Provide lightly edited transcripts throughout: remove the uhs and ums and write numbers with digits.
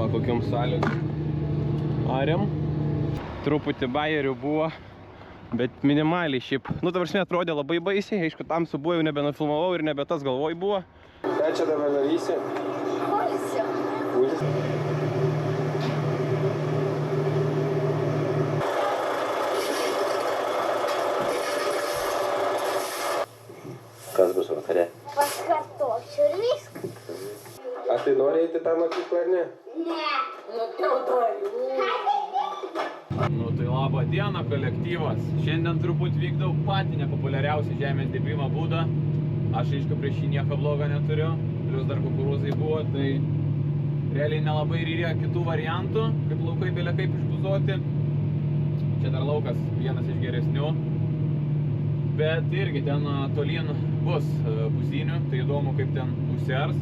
Va, kokiam sąlygom. Arėm. Truputį bajerių buvo, bet minimaliai šiaip. Nu, ta prasme, atrodė labai baisiai. Aišku, tamsu buvo, jau nebenufilmavau ir nebe tas galvoj buvo. Ką čia dabar darysi? Kulsiu. Kas bus vakare? Pakartosiu ir viskas. A tai nori eiti tą mokyklą ar ne? Ne. Nu, Teodoriu. Nu tai labą dieną, kolektyvas. Šiandien turbūt vykdau patį nepopuliariausią žemės dirbimo būdą. Aš, aišku, prieš jį nieko blogo neturiu. Plius dar kukurūzai buvo, tai realiai nelabai yra kitų variantų, kaip laukai belia kaip išbuzoti. Čia dar laukas vienas iš geresnių. Bet irgi ten tolyn bus buzinių, tai įdomu kaip ten užsiars.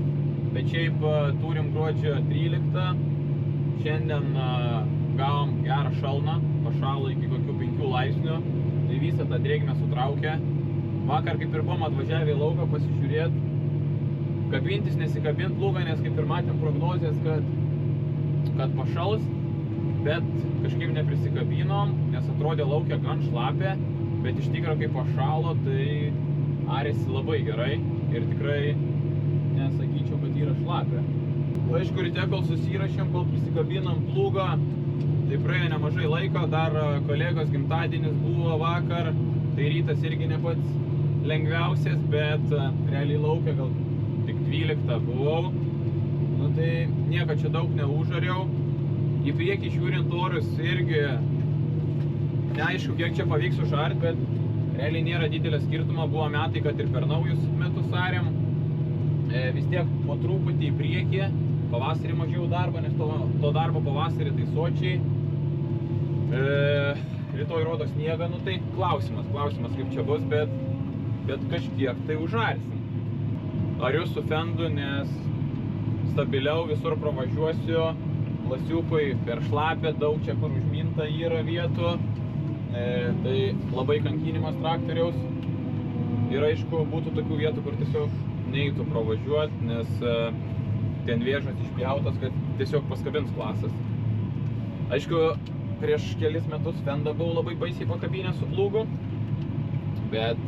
Bet šiaip turim gruodžio 13. Šiandien gavom gerą šalną, pašalo iki kokių 5 laipsnių. Tai visą tą drėgmę sutraukė. Vakar kaip ir buvom atvažiavę į lauką pasižiūrėti, kabintis, nesikabint plūgą, nes kaip ir matėm prognozijas, kad pašals. Bet kažkaip neprisikabinom, nes atrodė laukia gan šlapė. Bet iš tikrųjų, kai pašalo, tai arėsi labai gerai ir tikrai nesakyčiau, kad yra šlapė. Aišku, ryte, kol susirašėm, kol prisikabinam plūgą, tai praėjo nemažai laiko, dar kolegos gimtadienis buvo vakar, tai rytas irgi ne pats lengviausias, bet realiai laukia gal tik 12 buvau. Nu tai nieko čia daug neužariau. Į priekį žiūrint orus irgi neaišku, kiek čia pavyks užart, bet realiai nėra didelio skirtumo. Buvo metai, kad ir per naujus metus arėm. Vis tiek po truputį į priekį. Pavasarį mažiau darbo, nes to darbo pavasarį tai sočiai. Rytoj rodo sniegą, nu tai klausimas kaip čia bus, bet kažkiek tai užarsim. Ariu su fendu, nes stabiliau visur pravažiuosiu. Lasiukai per šlapę, daug čia kur užminta yra vietų. Tai labai kankinimas traktoriaus. Ir aišku, būtų tokių vietų, kur tiesiog neįtų pravažiuoti, nes ten vėžas išpjautas, kad tiesiog paskabins klasas. Aišku, prieš kelis metus fendą buvau labai baisiai pakabinęs su plūgu, bet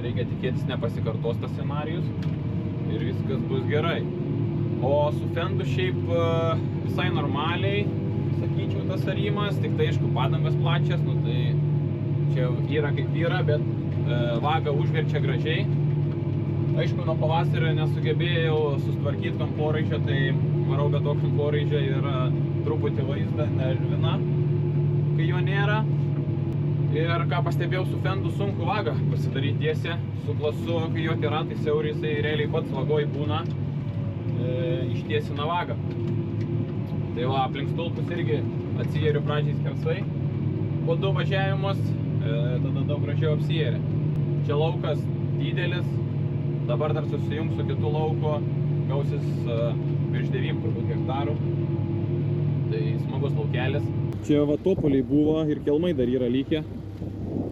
reikia tikėtis nepasikartos tas scenarijus ir viskas bus gerai. O su fendu šiaip visai normaliai, sakyčiau, tas arimas, tik tai aišku padangos plačias, nu tai čia yra kaip yra, bet vagą užverčia gražiai. Aišku, nuo pavasario nesugebėjau sustvarkyti kamporaižę, tai varau be to kamporaižę ir truputį vaizdą nežvina, kai jo nėra. Ir ką pastebėjau su fendu, sunku vagą pasidaryti tiesią, su klasu, kai jo tie ratai siauri, jisai realiai pats vagoj būna, ištiesina vagą. Tai va, aplink stulpus irgi atsijėriu pradžiai skersai, po 2 važiavimus, tada daug gražiau apsijėrė. Čia laukas didelis, dabar dar susijungs su kitu lauku, gausis virš 9 turbūt hektarų, tai smagus laukelis. Čia va topoliai buvo ir kelmai dar yra likę,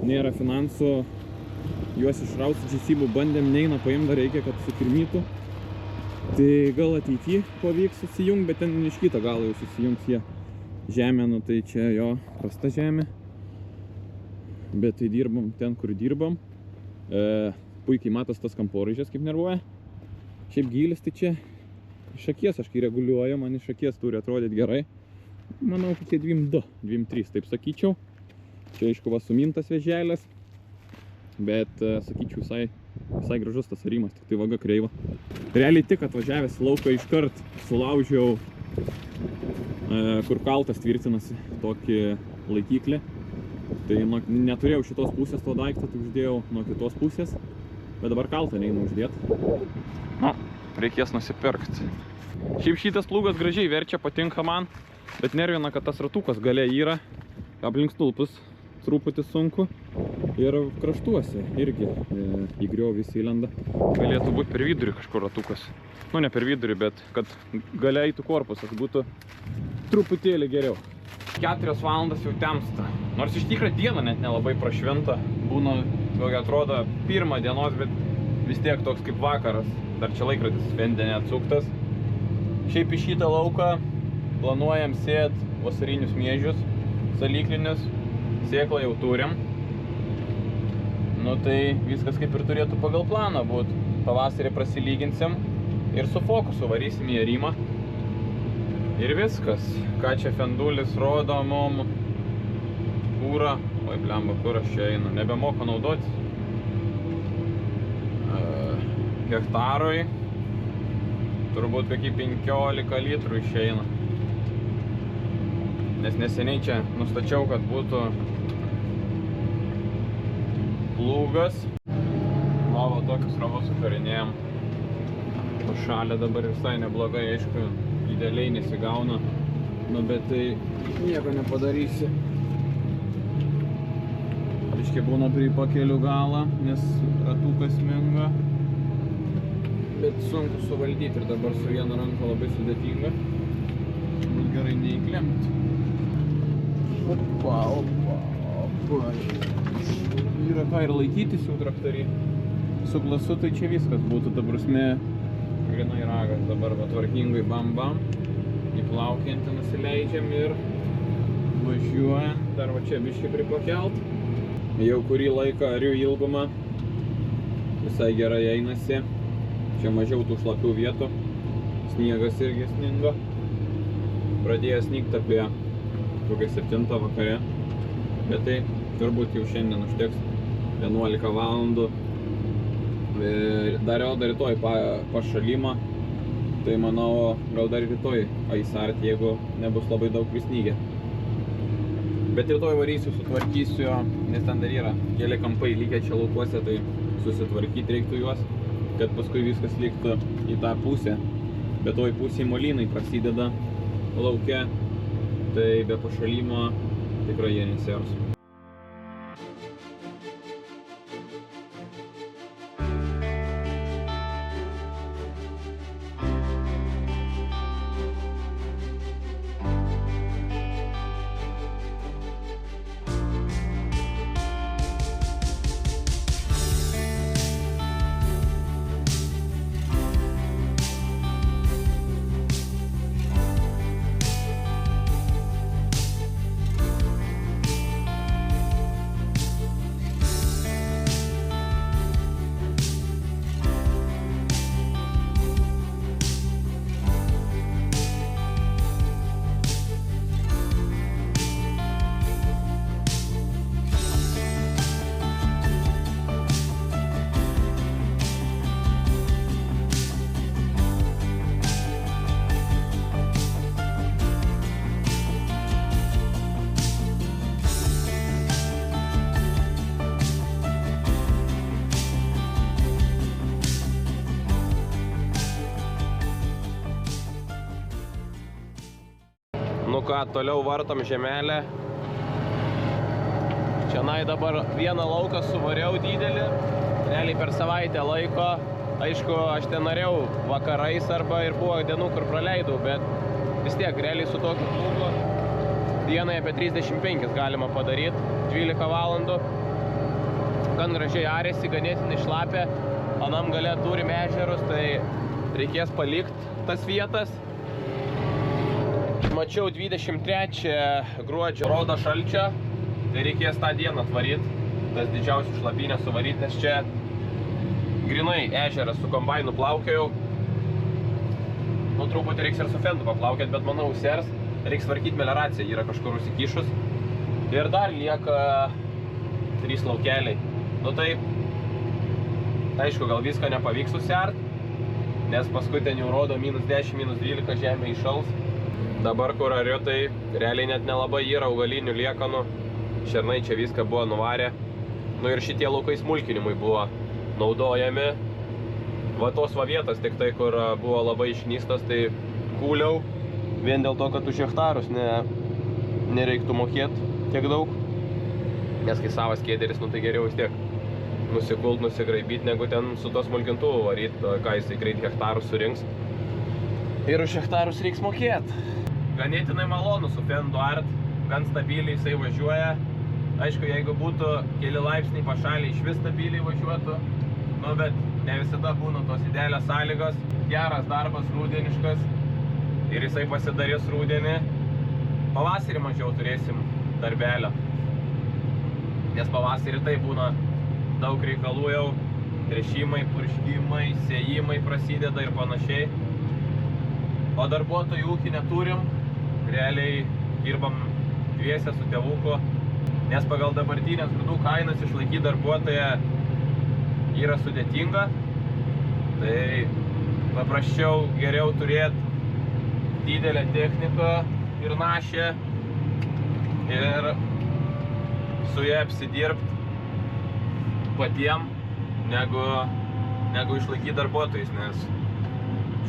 nėra finansų juos išrausti, džesybų bandėm, neina paimti, dar reikia, kad sukirmytų. Tai gal ateity pavyks susijungti, bet ten iš kito galo jau susijungs jie žemė, nu tai čia jo prasta žemė. Bet tai dirbam ten, kur dirbam. Puikiai matos tas kamporaižės, kaip nervuoja. Šiaip gylis tai čia iš akies, aš kai reguliuoju, man iš akies turi atrodyti gerai. Manau, kokie 2.2, 2.3, taip sakyčiau. Čia aišku va sumintas vėželės, bet sakyčiau visai gražus tas arimas, tik tai vaga kreiva. Realiai tik atvažiavęs lauką iškart sulaužiau, kur kaltas tvirtinasi tokį laikiklį. Tai neturėjau šitos pusės to daiktą, tai uždėjau nuo kitos pusės, bet dabar kaltą neinu uždėti. Nu, reikės nusipirkti. Šiaip šitas plūgas gražiai verčia, patinka man, bet nervina, kad tas ratukas gale yra, aplink stulpus truputį sunku ir kraštuose irgi į griovį įlenda. Galėtų būti per vidurį kažkur ratukas. Nu, ne per vidurį, bet kad gale eitų korpusas, būtų truputėlį geriau. 4 valandas jau temsta. Nors iš tikrą dieną net nelabai prašventa. Būna, kokia atrodo, 1 dienos, bet vis tiek toks kaip vakaras. Dar čia laikrodis fende neatsuktas. Šiaip į šitą lauką planuojam sėt vasarinius miežius, salyklinius, sėklą jau turim. Nu tai viskas kaip ir turėtų pagal planą būt. Pavasarį prasilyginsim ir su fokusu varysim į arimą. Ir viskas. Ką čia Fendulis rodo mum? Kūrą. Oi, blemba, kur aš čia einu? Nebemoka naudoti. Hektarui. Turbūt kokie 15 litrų išeina. Nes neseniai čia nustačiau, kad būtų plūgas. Va, tokius ravus sukarinėjom. Pašalė dabar visai neblogai, aišku, idealiai nesigauna. Nu, bet tai nieko nepadarysi. Aiškiai būna prie pakelių galą, nes ratukas sminga. Bet sunku suvaldyti ir dabar su viena ranka labai sudėtinga. Būt gerai neįklemti. Opa, opa, opa. Yra ką ir laikytis jau traktorį. Su glasu tai čia viskas būtų, ta prasme, grinai ragas. Dabar va tvarkingai bam bam. Įplaukiantį nusileidžiam ir važiuojam. Dar va čia biškį pripakelt. Jau kurį laiką ariu ilgumą. Visai gerai einasi. Čia mažiau tų šlapių vietų. Sniegas irgi sninga. Pradėjo snigt apie kokią 7 vakare. Bet tai turbūt jau šiandien užteks 11 valandų. Dariau dar rytoj pašalimą. Tai manau, gal dar rytoj aisart, jeigu nebus labai daug prisnygę. Bet rytoj varysiu, sutvarkysiu, nes ten dar yra keli kampai likę čia laukuose, tai susitvarkyti reiktų juos, kad paskui viskas liktų į tą pusę. Bet toj pusėje molynai prasideda lauke, tai be pašalimo tikrai jie nesiars. Nu ką, toliau vartom žemelę. Čianai dabar vieną lauką suvariau didelį, realiai per savaitę laiko. Aišku, aš ten norėjau vakarais arba ir buvo dienų, kur praleidau, bet vis tiek, realiai su tokiu plūgu dienai apie 35 galima padaryti, 12 valandų. Gan gražiai arėsi, ganėtinai šlapė, anam gale turim ežerus, tai reikės palikti tas vietas. Mačiau 23 gruodžio rodo šalčio, tai reikės tą dieną atvaryti, tas didžiausių šlapynę suvaryti, nes čia grinai ežeras su kombainu plaukiojau. Nu, truputį reiks ir su fendu paplaukiot, bet manau sers, reiks tvarkyti melioraciją, yra kažkur užsikišus. Ir dar lieka 3 laukeliai. Nu tai, aišku, gal viską nepavyks susert, nes paskui ten jau rodo -10, -12 žemė įšals. Dabar kur ariu, tai realiai net nelabai yra augalinių liekanų. Šernai čia viską buvo nuvarę. Nu ir šitie laukai smulkinimui buvo naudojami. Va tos va vietas tik tai, kur buvo labai išnystas, tai kūliau. Vien dėl to, kad už hektarus nereiktų mokėti tiek daug. Nes kai savas kėderis, nu tai geriau vis tiek nusikult, nusigraibyti, negu ten su to smulkintuvu varyti, ką jisai greit hektarus surinks. Ir už hektarus reiks mokėti. Ganėtinai malonu su fendu art, gan stabiliai jisai važiuoja. Aišku, jeigu būtų keli laipsniai pašaliai, iš vis stabiliai važiuotų. Nu, bet ne visada būna tos idealios sąlygos. Geras darbas, rudeniškas. ir jisai pasidarys rudenį. Pavasarį mažiau turėsim darbelio. Nes pavasarį tai būna daug reikalų jau. Tręšimai, purškimai, sėjimai prasideda ir panašiai. O darbuotojų ūkį neturim. Realiai dirbam dviese su tėvuku. Nes pagal dabartinės grūdų kainas išlaikyti darbuotoją yra sudėtinga. Tai paprasčiau geriau turėti didelę techniką ir našę ir su ją apsidirbti patiem, negu išlaikyti darbuotojus, nes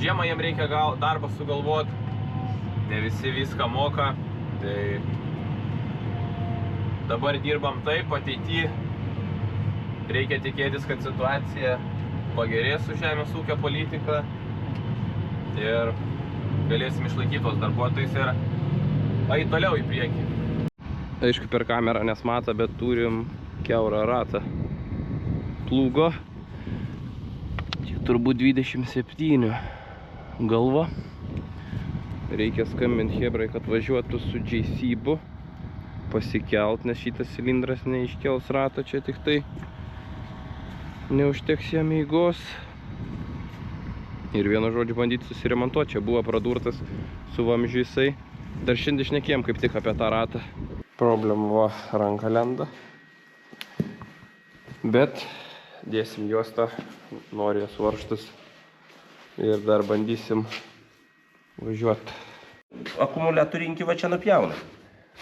žiemą jiem reikia darbą sugalvoti, ne visi viską moka, tai dabar dirbam taip, ateityje reikia tikėtis, kad situacija pagerės su žemės ūkio politika ir galėsim išlaikyti tos darbuotojus ir eiti toliau į priekį. Aišku, per kamerą nesmata, bet turim kiaurą ratą plūgo. Čia turbūt 27 galva. Reikia skambinti hebrai, kad važiuotų su JC-bu pasikelt, nes šitas cilindras neiškels rato, čia tik tai neužteks jam eigos. Ir vienu žodžiu bandyti susiremontuoti. Čia buvo pradurtas su vamzdžiu jisai. Dar šiandien šnekėjom kaip tik apie tą ratą. Problema ranka lenda. Bet dėsim juostą, nori jos varžtus ir dar bandysim važiuoti. Akumuliatorinkį va čia nupjauna.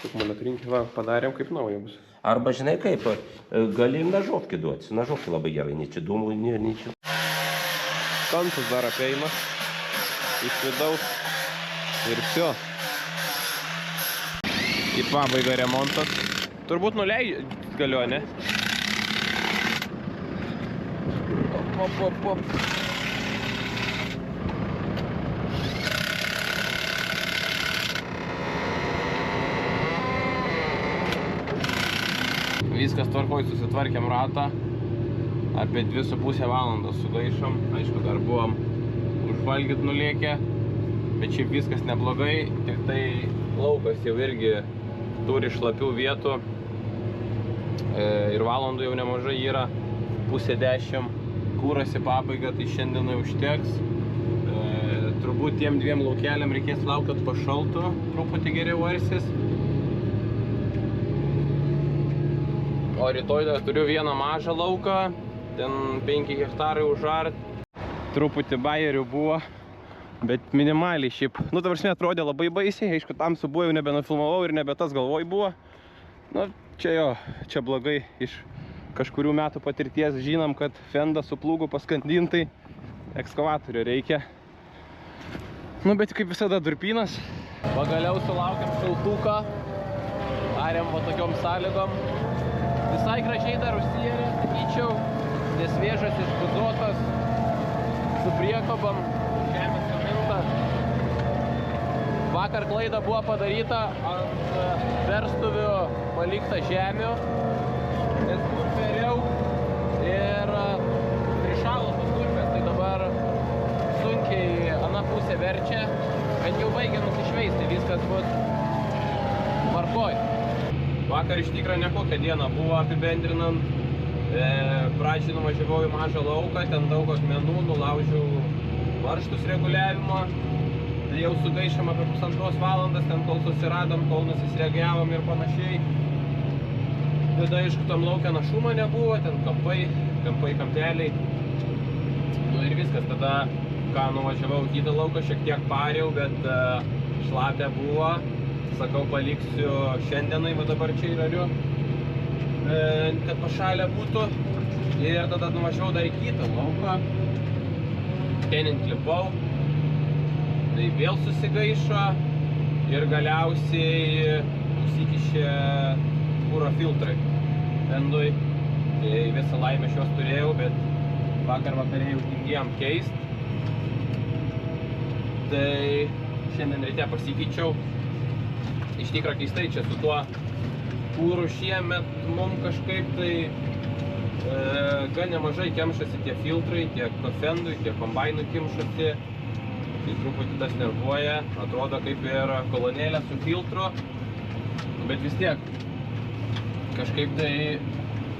Akumuliatorinkį va padarėm kaip nauja bus. Arba žinai kaip, gali nažovkį duoti. Nažovkį labai gerai, nei čia dūmų, nei čia. Kantus dar apeina iš vidaus ir vsio. Į pabaigą remontas. Turbūt galiu, ne? Op. Viskas tvarkoj, susitvarkėm ratą. Apie 2,5 valandos sugaišom. Aišku, dar buvom užvalgyt nulėkę. Bet šiaip viskas neblogai. Tik tai laukas jau irgi turi šlapių vietų. Ir valandų jau nemažai yra. 9:30. Kūras į pabaigą, tai šiandien užteks. Turbūt tiem dviem laukeliam reikės laukti, kad pašaltų. Truputį geriau varsis. O rytoj dar turiu vieną mažą lauką. Ten 5 hektarai užart. Truputį bajerių buvo. Bet minimaliai šiaip. Nu, ta prasme, atrodė labai baisiai. Aišku, tamsu buvo, jau nebenufilmavau ir nebe tas galvoj buvo. Nu, čia jo, čia blogai. Iš kažkurių metų patirties žinom, kad fendą su plūgu paskandintai ekskavatorių reikia. Nu, bet kaip visada durpynas. Pagaliau sulaukėm šaltuką. Arėm va tokiom sąlygom. Visai gražiai dar užsierė, sakyčiau. Nes vėžas išbuzotas su priekabam. Žemės suminta. Vakar klaida buvo padaryta ant verstuvių palikta žemių, nes kurperiau ir prišalo tos kurpės, tai dabar sunkiai ana pusė verčia, bet jau baigia nusišveisti, viskas bus tvarkoj. Vakar iš tikrųjų nekokia diena buvo apibendrinant. Pradžiai nuvažiavau į mažą lauką, ten daug akmenų, nulaužiau varžtus reguliavimo. Tai jau sugaišėm apie 1,5 valandas, ten kol susiradom, kol nusisregiavom ir panašiai. Tada aišku, tam laukia našumo nebuvo, ten kampeliai. Nu ir viskas, tada ką nuvažiavau į kitą lauką, šiek tiek pariau, bet šlapia buvo. Sakau, paliksiu šiandienai, va dabar čia įrariu, kad pašalę būtų. Ir tada nuvažiavau dar į kitą lauką. Ten inklipau. Tai vėl susigaišo ir galiausiai užsikišė kuro filtrai fendui. Tai visą laimę šios turėjau, bet vakar vakarė jau tingėjom keist. Tai šiandien ryte pasikeičiau. Iš tikrųjų keistai čia su tuo kūru šiemet mum kažkaip tai gan nemažai kemšasi tie filtrai, tiek fendui, tiek kombainui kimšasi. Tai truputį tas nervuoja, atrodo kaip ir kolonėlė su filtru, bet vis tiek kažkaip tai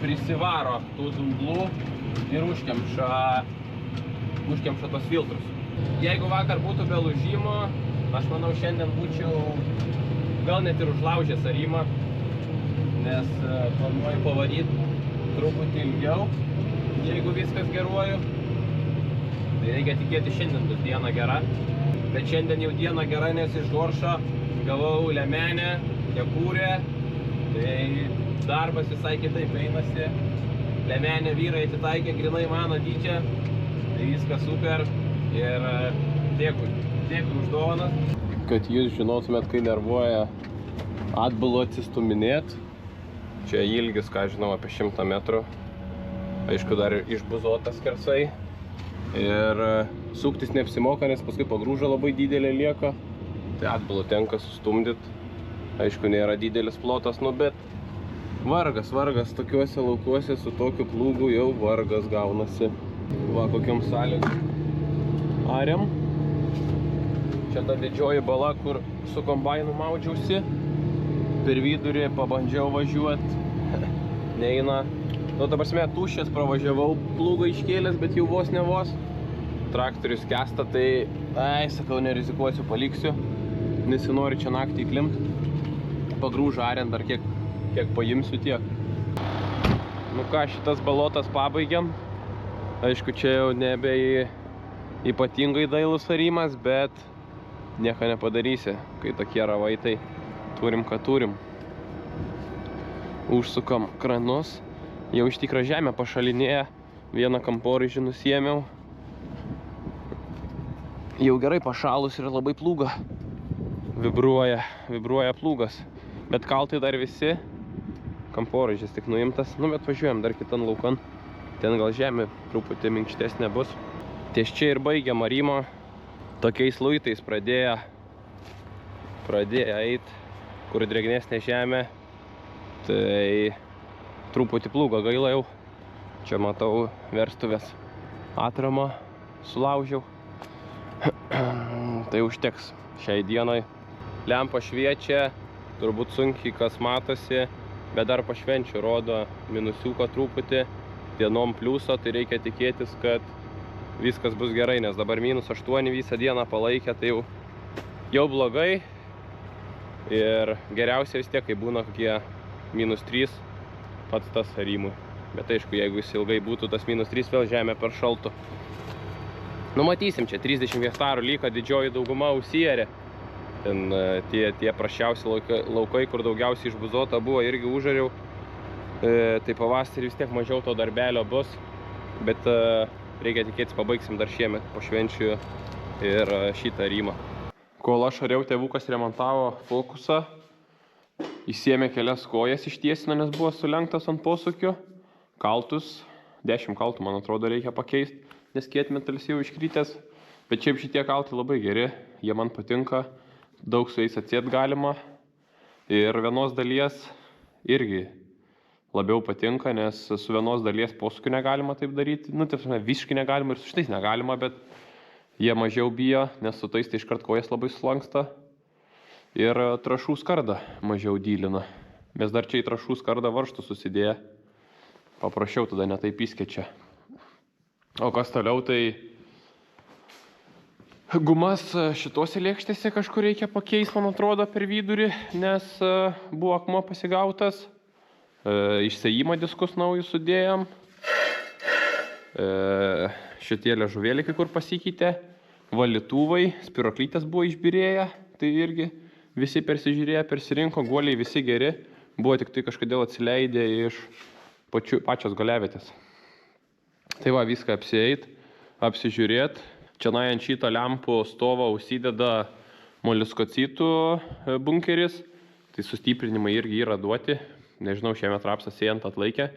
prisivaro tų dumblų ir užkemša tos filtrus. Jeigu vakar būtų be lūžimo, aš manau šiandien būčiau gal net ir užlaužęs arimą, nes planuoju pavaryti truputį ilgiau, jeigu viskas geruoju. Tai reikia tikėti, šiandien bus diena gera. Bet šiandien jau diena gera, nes iš Goršo gavau lemenę, kepurę. Tai darbas visai kitaip einasi. Lemenę vyrai atitaikė grinai mano dydžią. Tai viskas super. Ir dėkui už dovanas. Kad jūs žinotumėt, kai nervuoja atbulu atsistuminėt. Čia ilgis, ką žinau, apie 100 metrų. Aišku, dar išbuzotas skersai. Ir suktis neapsimoka, nes paskui pagrūža labai didelė lieka. Tai atbulu tenka sustumdyt. Aišku, nėra didelis plotas, nu bet vargas tokiuose laukuose su tokiu plūgu jau vargas gaunasi. Va, kokiom sąlygom ariam. Čia ta didžioji bala, kur su kombainu maudžiausi. Per vidurį pabandžiau važiuoti. Neina. Nu, ta prasme, tuščias pravažiavau plūgą iškėlęs, bet jau vos ne vos. Traktorius kesta, tai, sakau, nerizikuosiu, paliksiu. Nesinori čia naktį įklimt. Pagrūžą ariant dar kiek paimsiu tiek. Nu ką, šitas balotas pabaigiam. Aišku, čia jau nebe ypatingai dailus arimas, bet nieko nepadarysi. Kai tokie ravai, tai turim, ką turim. Užsukam kranus. Jau iš tikrą žemę pašalinėję, vieną kamporaižį nusiėmiau. Jau gerai pašalus ir labai plūga. Vibruoja plūgas. Bet kaltai dar visi. Kamporaižis tik nuimtas. Nu, bet važiuojam dar kitan laukan. Ten gal žemė truputį minkštesnė bus. Ties čia ir baigiam arimą. Tokiais luitais pradėjo eit, kur drėgnesnė žemė. Tai truputį plūgo gaila jau. Čia matau verstuvės atramą sulaužiau. Tai užteks šiai dienai. Lempa šviečia, turbūt sunkiai kas matosi, bet dar pašvenčiu rodo minusiuką truputį. Dienom pliuso, tai reikia tikėtis, kad viskas bus gerai, nes dabar -8 visą dieną palaikė, tai jau blogai. Ir geriausia vis tiek, kai būna kokie -3. Pats tas arimui. Bet aišku, jeigu jis ilgai būtų, tas -3 vėl žemė per šaltų. Nu, matysim, čia 30 hektarų lyka, didžioji dauguma užsiėrė. Ten tie prašiausi laukai, kur daugiausiai išbuzota buvo, irgi užariau. Tai pavasarį vis tiek mažiau to darbelio bus. Bet reikia tikėtis, pabaigsim dar šiemet po švenčių ir šitą arimą. Kol aš ariau, tėvukas remontavo fokusą. Įsiėmė kelias kojas ištiesino, nes buvo sulenktas ant posūkių. Kaltus, 10 kaltų, man atrodo, reikia pakeisti, nes kietmetalis jau iškrytęs. Bet šiaip šitie kaltai labai geri, jie man patinka, daug su jais atsiet galima. Ir vienos dalies irgi labiau patinka, nes su vienos dalies posūkių negalima taip daryti. Nu, taip, visiškai negalima ir su šitais negalima, bet jie mažiau bijo, nes su tais tai iškart kojas labai slanksta. Ir trašų skardą mažiau dylina. Mes dar čia į trašų skardą varžtų susidėję. Paprašiau, tada netaip įskečia. O kas toliau, tai gumas šitose lėkštėse kažkur reikia pakeisti, man atrodo, per vidurį, nes buvo akmuo pasigautas. Išsėjimą diskus naujus sudėjom. Šitie liežuvėliai kai kur pasikeitė. Valytuvai, spiroklytės buvo išbyrėję, tai irgi visi persižiūrėjo, persirinko, guoliai visi geri. Buvo tik tai kažkodėl atsileidę iš pačios galiavietės. Tai va, viską apsieit, apsižiūrėt. Čia ant šito lempų stovo užsideda moliuskocitų bunkeris. Tai sustiprinimai irgi yra duoti. Nežinau, šiemet rapsas sėjant atlaikė.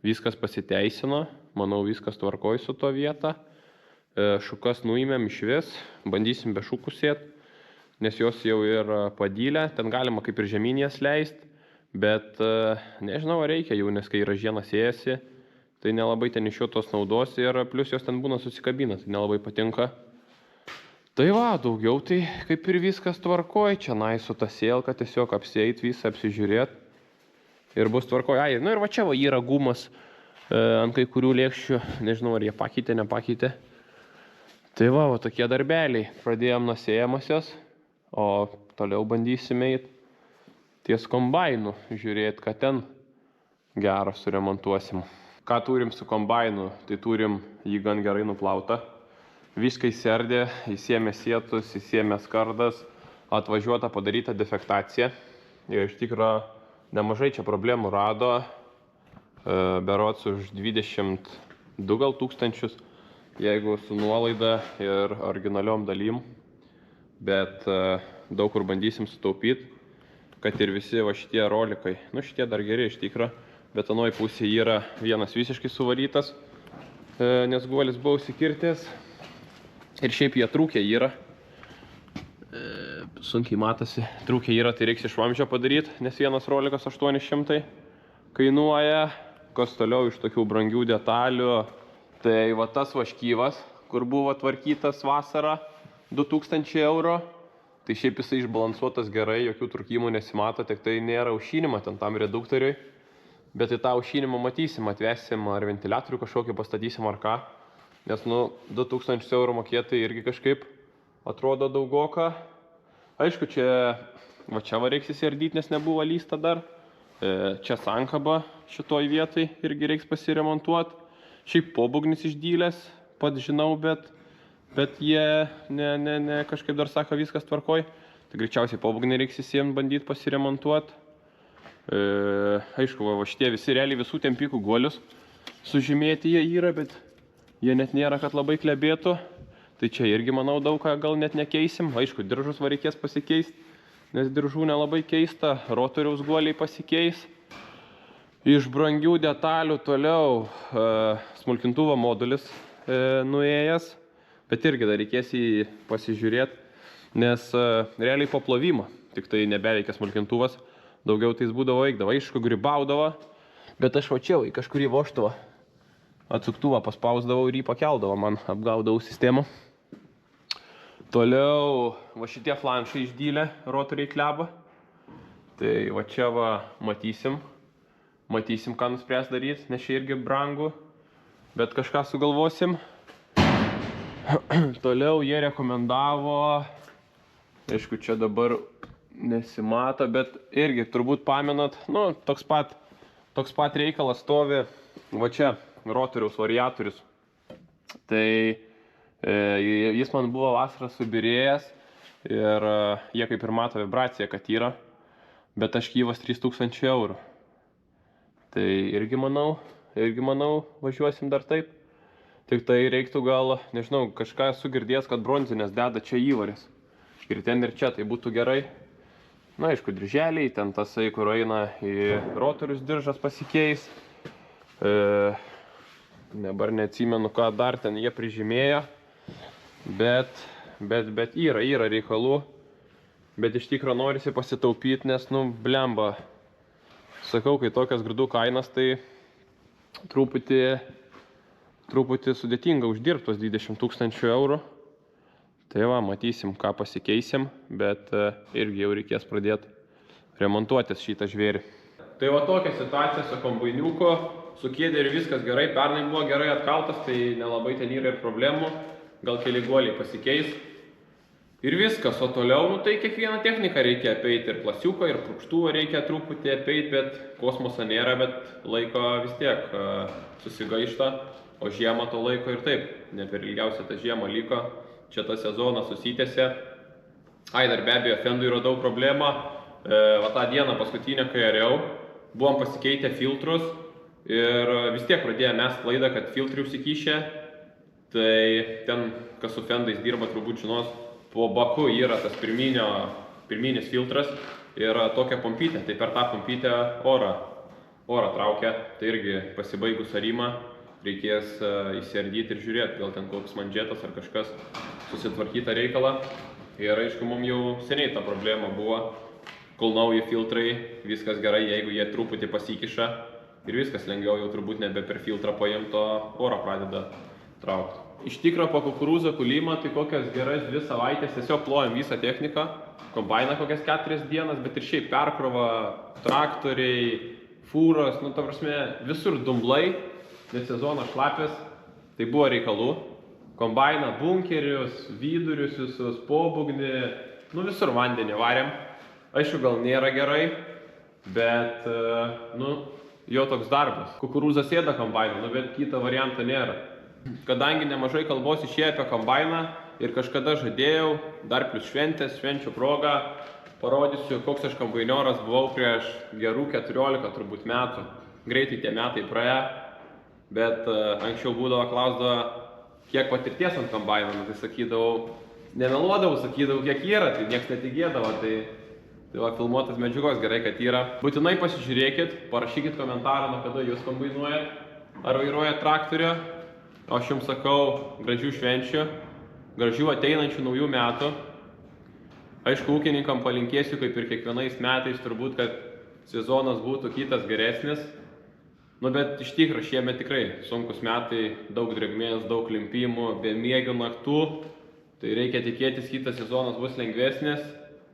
Viskas pasiteisino. Manau, viskas tvarkoj su to vieta. Šukas nuimėm iš vis. Bandysim be šukų sėt, nes jos jau ir padylė. Ten galima kaip ir žemynės leist. Bet nežinau, ar reikia jau, nes kai ražiena sėjasi, tai nelabai ten iš jo tos naudos ir plus jos ten būna susikabina, tai nelabai patinka. Tai va, daugiau tai kaip ir viskas tvarkoj, čia su ta sėlka tiesiog apsieit visą, apsižiūrėt ir bus tvarkoj. Ai, nu ir va čia va yra gumas ant kai kurių lėkščių, nežinau ar jie pakeitė, nepakeitė. Tai va, tokie darbeliai, pradėjom nuo sėjamosios, o toliau bandysime eit ties kombainu, žiūrėt, ką ten gero suremontuosim. Ką turim su kombainu, tai turim jį gan gerai nuplautą. Viską įserdė, įsiėmė sietus, įsiėmė skardas, atvažiuota padaryta defektacija. Ir iš tikrųjų nemažai čia problemų rado, berods už 22 gal tūkstančius, jeigu su nuolaida ir originaliom dalim. Bet daug kur bandysim sutaupyti, kad ir visi va šitie rolikai. Nu šitie dar geri iš tikrųjų, bet anoj pusėje yra vienas visiškai suvarytas, nes guolis buvo užsikirtęs. Ir šiaip jie trūkę yra, sunkiai matosi, trūkę yra, tai reiks iš vamzdžio padaryti, nes vienas rolikas 800 kainuoja. Kas toliau iš tokių brangių detalių, tai va tas vaškyvas, kur buvo tvarkytas vasarą, 2000 eurų, tai šiaip jisai išbalansuotas gerai, jokių trūkimų nesimato, tik tai nėra aušinimo ten tam reduktoriui, bet į tą aušinimą matysim, atvesim ar ventiliatorių kažkokį pastatysim ar ką. Nes, 2000 eurų mokėtai irgi kažkaip atrodo daugoka. Aišku, čia va reiks įsiardyti, nes nebuvo lysta dar. Čia sankaba šitoj vietai irgi reiks pasiremontuoti. Šiaip pobūgnis išdylęs, pats žinau, bet jie kažkaip dar sako viskas tvarkoj. Tai greičiausiai pobūgnį reiks įsiem bandyti pasiremontuoti. Aišku, va šitie visi realiai visų tempikų guolius sužymėti jie yra, bet jie net nėra, kad labai klebėtų. Tai čia irgi, manau, daug ką gal net nekeisim. Aišku, diržus va reikės pasikeisti, nes diržų nelabai keista. Rotoriaus guoliai pasikeis. Iš brangių detalių toliau smulkintuvo modulis nuėjęs. Bet irgi dar reikės jį pasižiūrėti, nes realiai po plovimo tik tai nebeveikia smulkintuvas. Daugiau tai jis būdavo veikdavo. Aišku, gribaudavo, bet aš vačiau į kažkurį voštuvą. Atsuktuvą paspausdavau ir jį pakeldavo, man apgaudavau sistemą. Toliau va šitie flanšai išdylė, rotoriai kleba. Tai va čia va matysim, ką nuspręs daryti, nes čia irgi brangu, bet kažką sugalvosim. Toliau jie rekomendavo, aišku, čia dabar nesimato, bet irgi turbūt pamenat, toks pat reikalas stovi va čia. Rotoriaus variatorius. Tai jis man buvo vasarą subirėjęs ir jie kaip ir mato vibraciją, kad yra, bet taškyvas 3000 eurų. Tai irgi manau važiuosim dar taip. Tik tai reiktų gal, nežinau, kažką esu girdėjęs, kad bronzinės deda čia įvaris. Ir ten ir čia, tai būtų gerai. Na, aišku, dirželiai, ten tasai, kur eina į rotorius diržas pasikeis. Dabar neatsimenu, ką dar ten jie prižymėjo, bet yra reikalų, bet iš tikro norisi pasitaupyti, nes, blemba, sakau, kai tokias grūdų kainas, tai truputį sudėtinga uždirbti tos 20 000 eurų. Tai va, matysim, ką pasikeisim, bet irgi jau reikės pradėti remontuotis šitą žvėrį. Tai va tokia situacija su kombainiuku. Su kėdė ir viskas gerai, pernai buvo gerai atkaltas, tai nelabai ten yra ir problemų, gal keli guoliai pasikeis. Ir viskas, o toliau, tai kiekvieną techniką reikia apeiti, ir plasiuką, ir purkštuvą reikia truputį apeiti, bet kosmoso nėra, bet laiko vis tiek susigaišta, o žiemą to laiko ir taip, ne per ilgiausia ta žiema liko, čia ta sezona susitėse. Dar be abejo, fendui radau problemą, va tą dieną paskutinę, kai ariau, buvom pasikeitę filtrus, ir vis tiek pradėjo mest klaidą, kad filtrai užsikišė. Tai ten, kas su fendais dirba, turbūt žinos, po baku yra tas pirminis filtras ir tokia pompytė. Tai per tą pompytę orą traukia. Tai irgi pasibaigus arimą reikės įsiardyti ir žiūrėti, gal ten koks manžetas ar kažkas susitvarkytą reikalą. Ir aišku, mums jau seniai ta problema buvo, kol nauji filtrai, viskas gerai, jeigu jie truputį pasikiša. Ir viskas lengviau jau turbūt nebe per filtrą paimto orą pradeda traukti. Iš tikro po kukurūzo kūlimo tai kokias geras 2 savaitės tiesiog plojam visą techniką. Kombainą kokias 4 dienas, bet ir šiaip perkrova, traktoriai, fūros, nu ta prasme visur dumblai, nes sezonas šlapės, tai buvo reikalų. Kombainą, bunkerius, vidurius visus, pobūgnį, nu visur vandenį varėm. Aišku, gal nėra gerai, bet, nu, jo toks darbas. Kukurūzas ėda kombainą, nu, bet kito varianto nėra. Kadangi nemažai kalbos išėjo apie kombainą ir kažkada žadėjau, dar plus šventės, švenčių progą, parodysiu, koks aš kombainioras buvau prieš gerų 14 turbūt metų. Greitai tie metai praėjo, bet anksčiau būdavo klausdavo, kiek patirties ant kombaino, tai sakydavau, nemeluodavau, sakydavau, kiek yra, tai nieks netikėdavo, tai va, filmuotas medžiagos gerai, kad yra. Būtinai pasižiūrėkit, parašykit komentarą, nuo kada jūs kombainuojat ar vairuojat traktorių. O aš jums sakau, gražių švenčių, gražių ateinančių naujų metų. Aišku, ūkininkam palinkėsiu, kaip ir kiekvienais metais, turbūt, kad sezonas būtų kitas geresnis. Nu, bet iš tikrųjų, šiemet tikrai sunkus metai, daug drėgmės, daug limpimų, bemiegių naktų. Tai reikia tikėtis, kitas sezonas bus lengvesnis.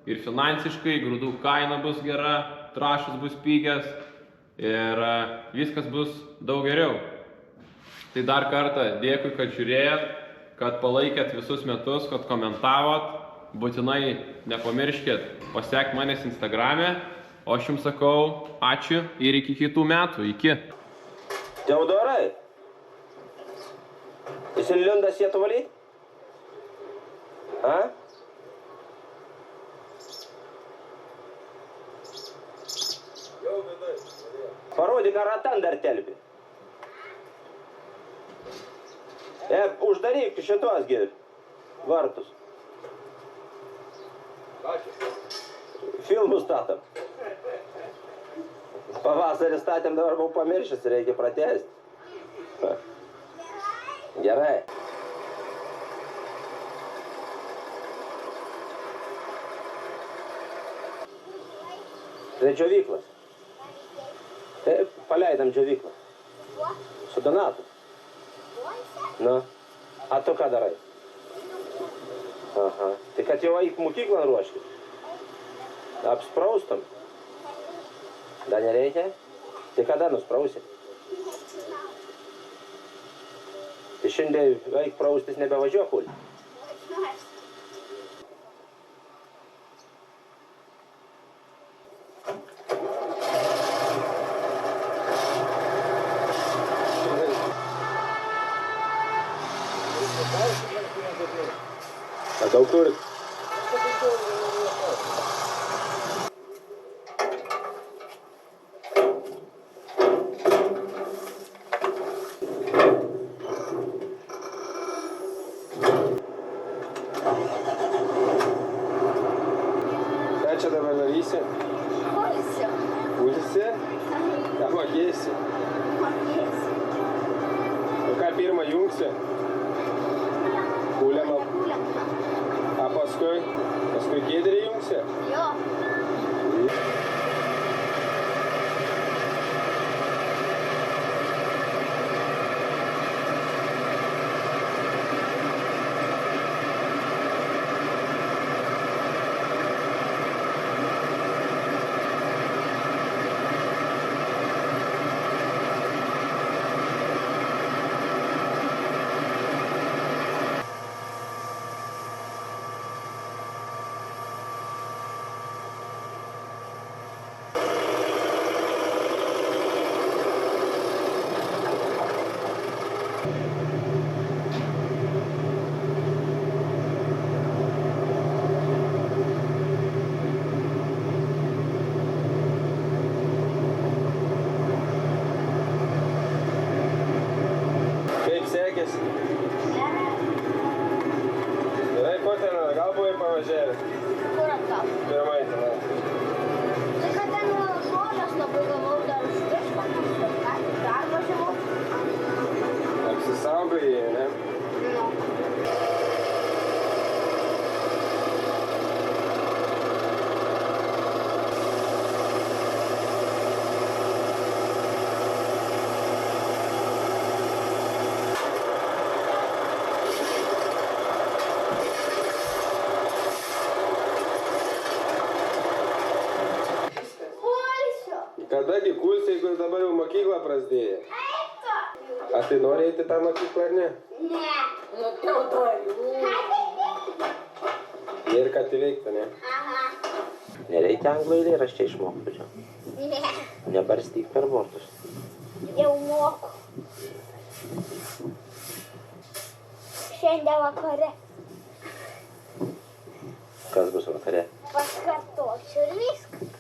Ir finansiškai, grūdų kaina bus gera, trąšas bus pigęs ir viskas bus daug geriau. Tai dar kartą dėkui, kad žiūrėjot, kad palaikėt visus metus, kad komentavot. Būtinai nepamirškit pasekti manęs Instagrame. O aš jums sakau ačiū ir iki kitų metų. Iki. Teodorai, esi lindą sietų valyti? A? Parodyk, ar ratan dar telpi. Uždaryk šitos vartus. Filmus statom. Pavasarį statėm, dabar buvau pamiršęs, reikia pratęsti. Gerai. Tai džiovyklas. Taip, paleidam džiovyklą. Su Donatu. Na, a tu ką darai? Aha, tai kad jau eik mokyklą ruoškis. Apspraustum. Dar nereikia? Tai kada nusprausi? Tai šiandien eik praustis nebevažiuok, Uli. Daug turit? Ką čia dabar darysi? Kulsiu. Kulsi? Ką mokėsi? Mokėsiu. O ką pirmą jungsi? Kuliamą. A paskui kėdrį jungsi? Jo. Sekėsi. Gerai, ko ten, gal buvai pavažiavęs? Kur atgal? Pirmai tenai. Tai kad ten žolės labai gavau dar už viešką, dar važiavau. Apsisaugojai, ne? Nu. Kadagi pulsi, jeigu dabar jau mokyklą prasidėjo? Ar tai nori eiti tą mokyklą ar ne? Ne. Nu, Teodoriu. Ir ką tai veiktų, ne? Aha. Nereikia anglų eilėraščiai išmokti čia. Ne. Nebarstyk per bortus. Jau moku. Šiandien vakare Kas bus vakare? pakartosiu ir viskas.